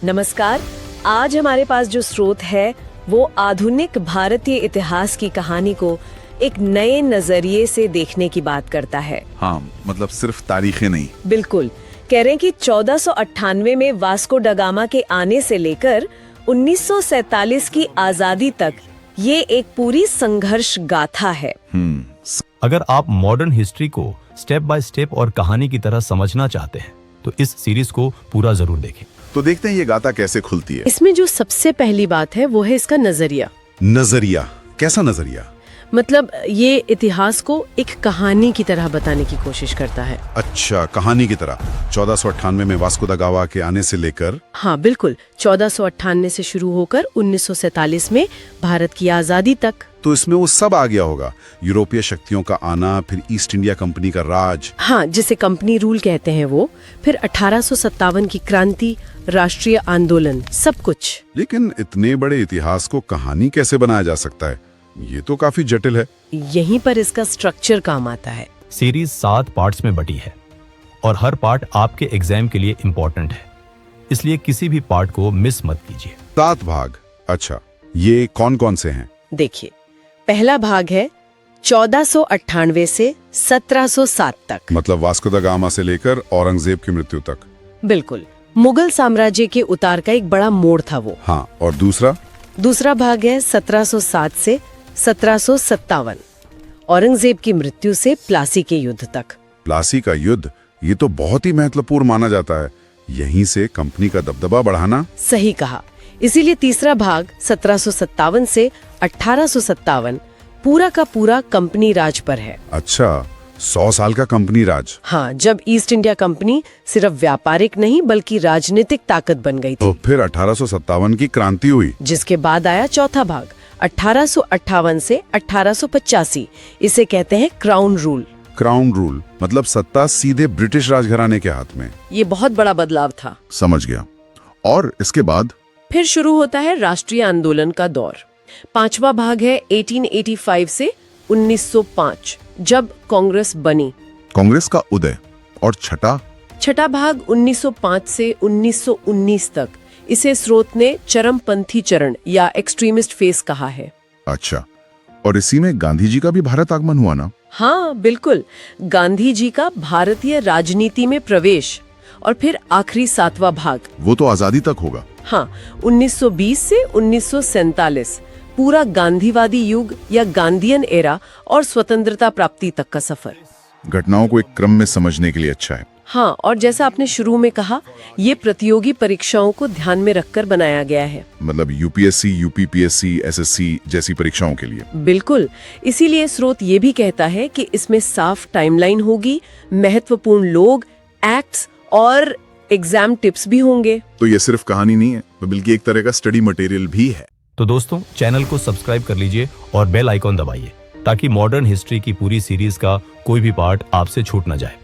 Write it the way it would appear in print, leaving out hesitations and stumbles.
नमस्कार। आज हमारे पास जो स्रोत है वो आधुनिक भारतीय इतिहास की कहानी को एक नए नजरिए से देखने की बात करता है। हाँ, मतलब सिर्फ तारीखें नहीं। बिल्कुल। कह रहे हैं कि 1498 में वास्को ड गामा के आने से लेकर 1947 की आजादी तक ये एक पूरी संघर्ष गाथा है। अगर आप मॉडर्न हिस्ट्री को स्टेप बाय स्टेप और कहानी की तरह समझना चाहते हैं तो इस सीरीज को पूरा जरूर देखें। तो देखते हैं ये गाथा कैसे खुलती है। इसमें जो सबसे पहली बात है वो है इसका नजरिया। नजरिया? कैसा नजरिया? मतलब ये इतिहास को एक कहानी की तरह बताने की कोशिश करता है। अच्छा, कहानी की तरह। 1498 में वास्को द गामा के आने से लेकर, हाँ बिल्कुल, 1498 से शुरू होकर 1947 में भारत की आजादी तक। तो इसमें वो सब आ गया होगा, यूरोपीय शक्तियों का आना, फिर ईस्ट इंडिया कंपनी का राज। हाँ, जिसे कंपनी रूल कहते हैं वो, फिर 1857 की क्रांति, राष्ट्रीय आंदोलन, सब कुछ। लेकिन इतने बड़े इतिहास को कहानी कैसे बनाया जा सकता है? ये तो काफी जटिल है। यहीं पर इसका स्ट्रक्चर काम आता है। सीरीज 7 पार्ट्स में बटी है और हर पार्ट आपके एग्जाम के लिए इम्पोर्टेंट है, इसलिए किसी भी पार्ट को मिस मत कीजिए। 7 भाग? अच्छा, ये कौन कौन से हैं? देखिए, पहला भाग है 1498 से 1707 तक। मतलब वास्को द गामा से लेकर औरंगजेब की मृत्यु तक। बिल्कुल, मुगल साम्राज्य के उतार का एक बड़ा मोड़ था वो। हाँ, और दूसरा भाग है 1707 से 1757, औरंगजेब की मृत्यु से प्लासी के युद्ध तक। प्लासी का युद्ध, ये तो बहुत ही महत्वपूर्ण माना जाता है। यहीं से कंपनी का दबदबा बढ़ाना। सही कहा। इसीलिए तीसरा भाग 1757 से 1857 पूरा का पूरा कंपनी राज पर है। अच्छा, 100 साल का कंपनी राज। हाँ, जब ईस्ट इंडिया कंपनी सिर्फ व्यापारिक नहीं बल्कि राजनीतिक ताकत बन गई थी। तो फिर 1857 की क्रांति हुई, जिसके बाद आया चौथा भाग 1858 से 1885। इसे कहते हैं क्राउन रूल। क्राउन रूल मतलब सत्ता सीधे ब्रिटिश राजघराने के हाथ में। ये बहुत बड़ा बदलाव था। समझ गया। और इसके बाद फिर शुरू होता है राष्ट्रीय आंदोलन का दौर। 5वां भाग है 1885 से 1905, जब कांग्रेस बनी। कांग्रेस का उदय। और छठा भाग 1905 से 1919 तक। इसे स्रोत ने चरमपंथी चरण या एक्सट्रीमिस्ट फेस कहा है। अच्छा, और इसी में गांधी जी का भी भारत आगमन हुआ ना? हाँ बिल्कुल, गांधी जी का भारतीय राजनीति में प्रवेश। और फिर आखिरी 7वां भाग, वो तो आजादी तक होगा। हाँ, 1920 से 1947, पूरा गांधीवादी युग या गांधीयन एरा और स्वतंत्रता प्राप्ति तक का सफर। घटनाओं को एक क्रम में समझने के लिए अच्छा है। हाँ, और जैसा आपने शुरू में कहा, ये प्रतियोगी परीक्षाओं को ध्यान में रखकर बनाया गया है। मतलब यूपीएससी, यूपीपीएससी, एसएससी जैसी परीक्षाओं के लिए। बिल्कुल, इसीलिए स्रोत ये भी कहता है कि इसमें साफ टाइमलाइन होगी, महत्वपूर्ण लोग, एक्ट्स और एग्जाम टिप्स भी होंगे। तो ये सिर्फ कहानी नहीं है, बल्कि एक तरह का स्टडी मटेरियल भी है। तो दोस्तों, चैनल को सब्सक्राइब कर लीजिए और बेल आइकॉन दबाइए ताकि मॉडर्न हिस्ट्री की पूरी सीरीज का कोई भी पार्ट आपसे छूट न जाए।